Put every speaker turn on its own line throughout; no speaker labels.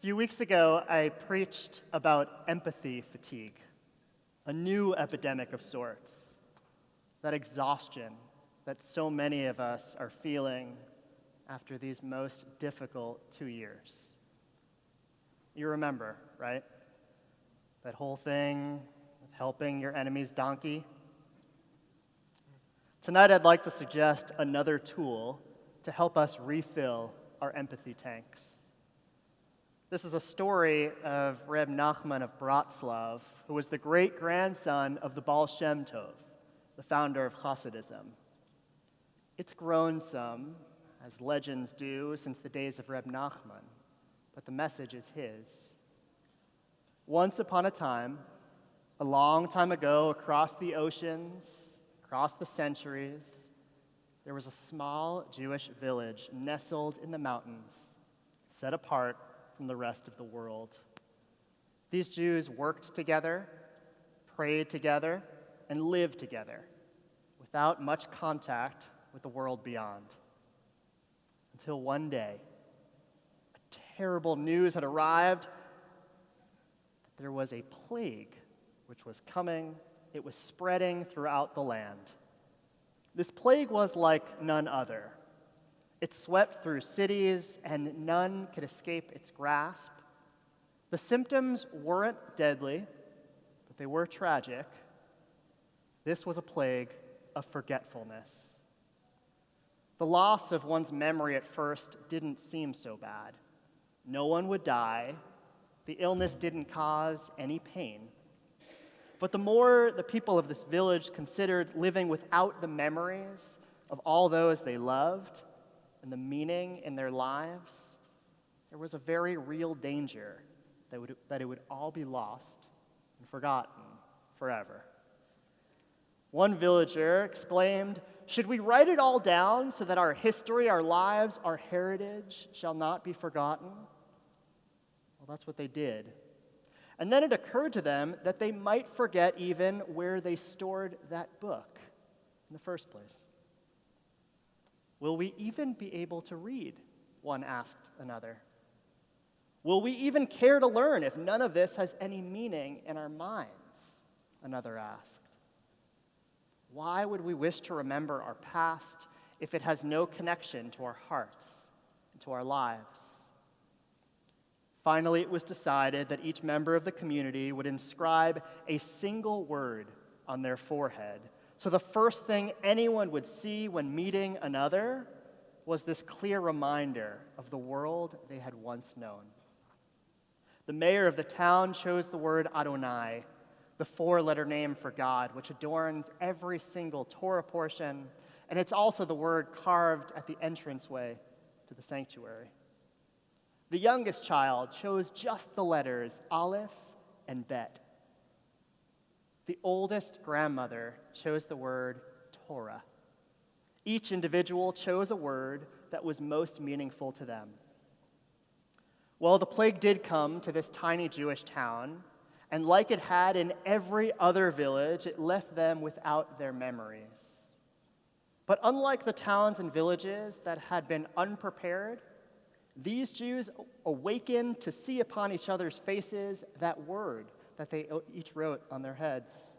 few weeks ago, I preached about empathy fatigue, a new epidemic of sorts, that exhaustion that so many of us are feeling after these most difficult 2 years. You remember, right? That whole thing with helping your enemy's donkey? Tonight, I'd like to suggest another tool to help us refill our empathy tanks. This is a story of Reb Nachman of Bratslav, who was the great-grandson of the Ba'al Shem Tov, the founder of Hasidism. It's grown some, as legends do, since the days of Reb Nachman, but the message is his. Once upon a time, a long time ago, across the oceans, across the centuries, there was a small Jewish village nestled in the mountains, set apart from the rest of the world. These Jews worked together, prayed together, and lived together without much contact with the world beyond. Until one day, terrible news had arrived that there was a plague which was coming. It was spreading throughout the land. This plague was like none other. It swept through cities, and none could escape its grasp. The symptoms weren't deadly, but they were tragic. This was a plague of forgetfulness. The loss of one's memory at first didn't seem so bad. No one would die. The illness didn't cause any pain. But the more the people of this village considered living without the memories of all those they loved and the meaning in their lives, there was a very real danger that it would all be lost and forgotten forever. One villager exclaimed, "Should we write it all down so that our history, our lives, our heritage shall not be forgotten?" Well, that's what they did. And then it occurred to them that they might forget even where they stored that book in the first place. "Will we even be able to read?" one asked another. "Will we even care to learn if none of this has any meaning in our minds?" another asked. "Why would we wish to remember our past if it has no connection to our hearts and to our lives?" Finally, it was decided that each member of the community would inscribe a single word on their forehead. So the first thing anyone would see when meeting another was this clear reminder of the world they had once known. The mayor of the town chose the word Adonai, the four-letter name for God, which adorns every single Torah portion, and it's also the word carved at the entranceway to the sanctuary. The youngest child chose just the letters Aleph and Bet. The oldest grandmother chose the word Torah. Each individual chose a word that was most meaningful to them. Well, the plague did come to this tiny Jewish town, and like it had in every other village, it left them without their memories. But unlike the towns and villages that had been unprepared, these Jews awakened to see upon each other's faces that word that they each wrote on their heads.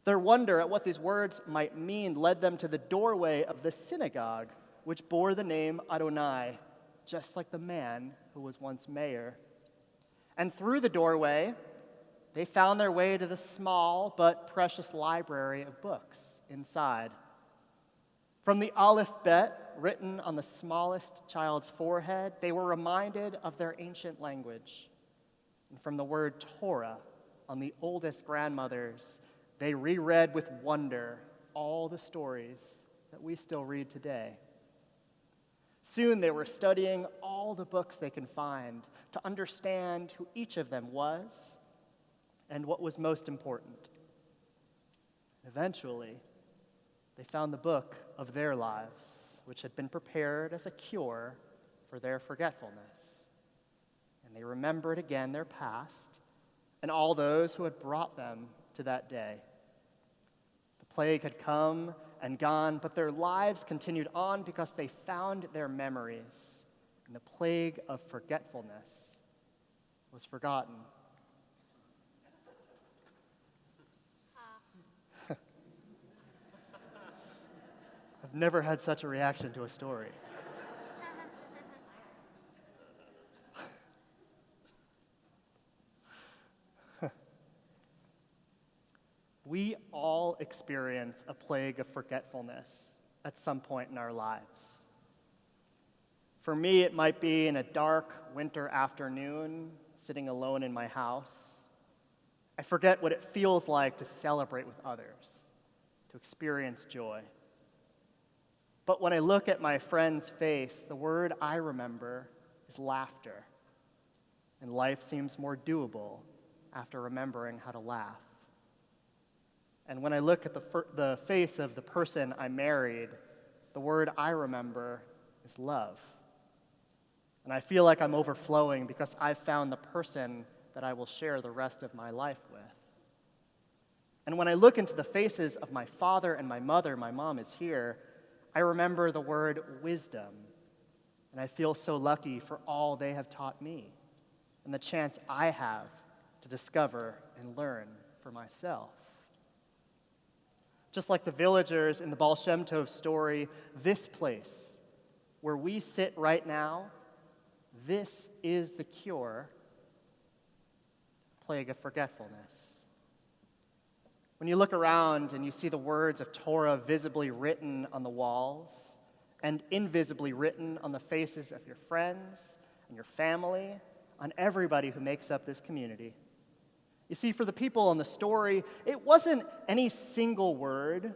Their wonder at what these words might mean led them to the doorway of the synagogue, which bore the name Adonai, just like the man who was once mayor. And through the doorway, they found their way to the small but precious library of books inside. From the Aleph Bet, written on the smallest child's forehead, they were reminded of their ancient language. And from the word Torah on the oldest grandmothers, they reread with wonder all the stories that we still read today. Soon they were studying all the books they can find to understand who each of them was and what was most important. Eventually, they found the book of their lives, which had been prepared as a cure for their forgetfulness. And they remembered again their past and all those who had brought them to that day. The plague had come and gone, but their lives continued on because they found their memories, and the plague of forgetfulness was forgotten. I've never had such a reaction to a story. We all experience a plague of forgetfulness at some point in our lives. For me, it might be in a dark winter afternoon, sitting alone in my house. I forget what it feels like to celebrate with others, to experience joy. But when I look at my friend's face, the word I remember is laughter, and life seems more doable after remembering how to laugh. And when I look at the face of the person I married, the word I remember is love. And I feel like I'm overflowing because I've found the person that I will share the rest of my life with. And when I look into the faces of my father and my mother, my mom is here, I remember the word wisdom. And I feel so lucky for all they have taught me and the chance I have to discover and learn for myself. Just like the villagers in the Ba'al Shem Tov story, this place where we sit right now, this is the cure, plague of forgetfulness. When you look around and you see the words of Torah visibly written on the walls and invisibly written on the faces of your friends and your family, on everybody who makes up this community. You see, for the people in the story, it wasn't any single word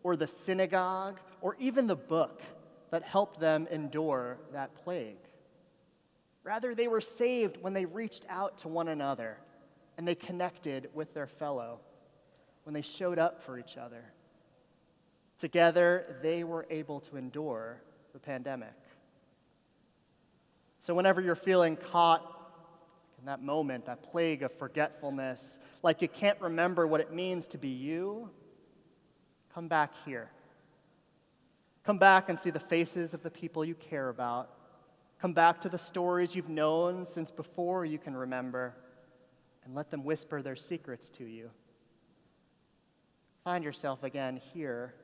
or the synagogue or even the book that helped them endure that plague. Rather, they were saved when they reached out to one another and they connected with their fellow, when they showed up for each other. Together, they were able to endure the pandemic. So whenever you're feeling caught in that moment, that plague of forgetfulness, like you can't remember what it means to be you, come back here. Come back and see the faces of the people you care about. Come back to the stories you've known since before you can remember, and let them whisper their secrets to you. Find yourself again here,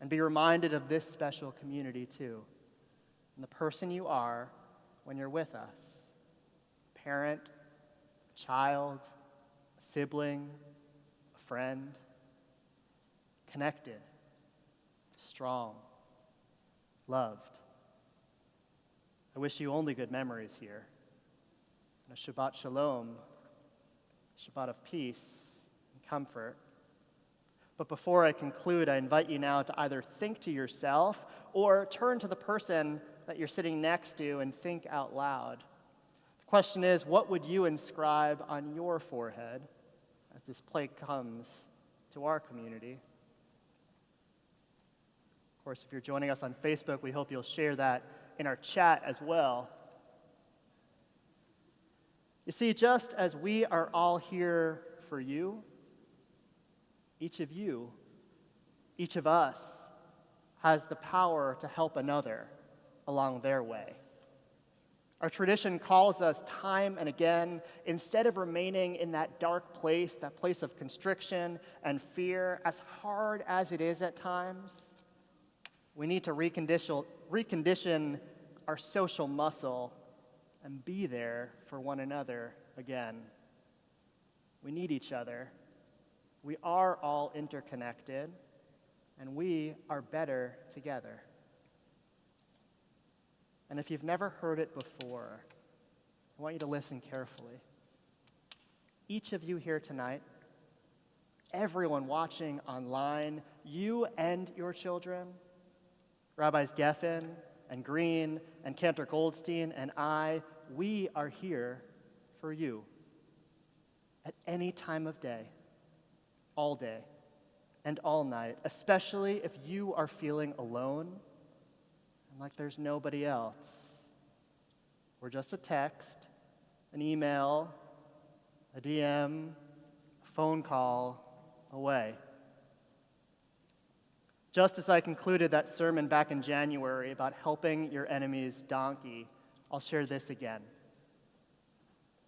and be reminded of this special community too, and the person you are when you're with us. Parent, a child, a sibling, a friend, connected, strong, loved. I wish you only good memories here. And a Shabbat Shalom, Shabbat of peace and comfort. But before I conclude, I invite you now to either think to yourself or turn to the person that you're sitting next to and think out loud. The question is, what would you inscribe on your forehead as this plague comes to our community? Of course, if you're joining us on Facebook, we hope you'll share that in our chat as well. You see, just as we are all here for you, each of us has the power to help another along their way. Our tradition calls us time and again, instead of remaining in that dark place, that place of constriction and fear, as hard as it is at times, we need to recondition our social muscle and be there for one another again. We need each other. We are all interconnected, and we are better together. And if you've never heard it before, I want you to listen carefully. Each of you here tonight, everyone watching online, you and your children, Rabbis Geffen and Green and Cantor Goldstein and I, we are here for you at any time of day, all day, and all night, especially if you are feeling alone and like there's nobody else. We're just a text, an email, a DM, a phone call away. Just as I concluded that sermon back in January about helping your enemy's donkey, I'll share this again.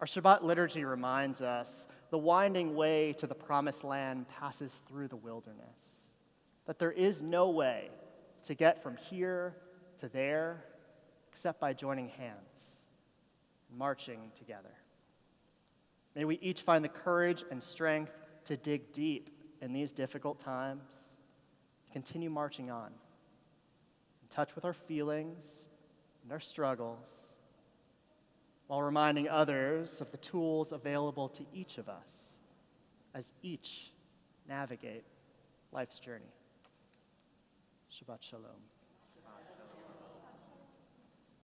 Our Shabbat liturgy reminds us the winding way to the promised land passes through the wilderness, that there is no way to get from here to there except by joining hands and marching together. May we each find the courage and strength to dig deep in these difficult times, continue marching on, in touch with our feelings and our struggles, while reminding others of the tools available to each of us as each navigate life's journey. Shabbat Shalom.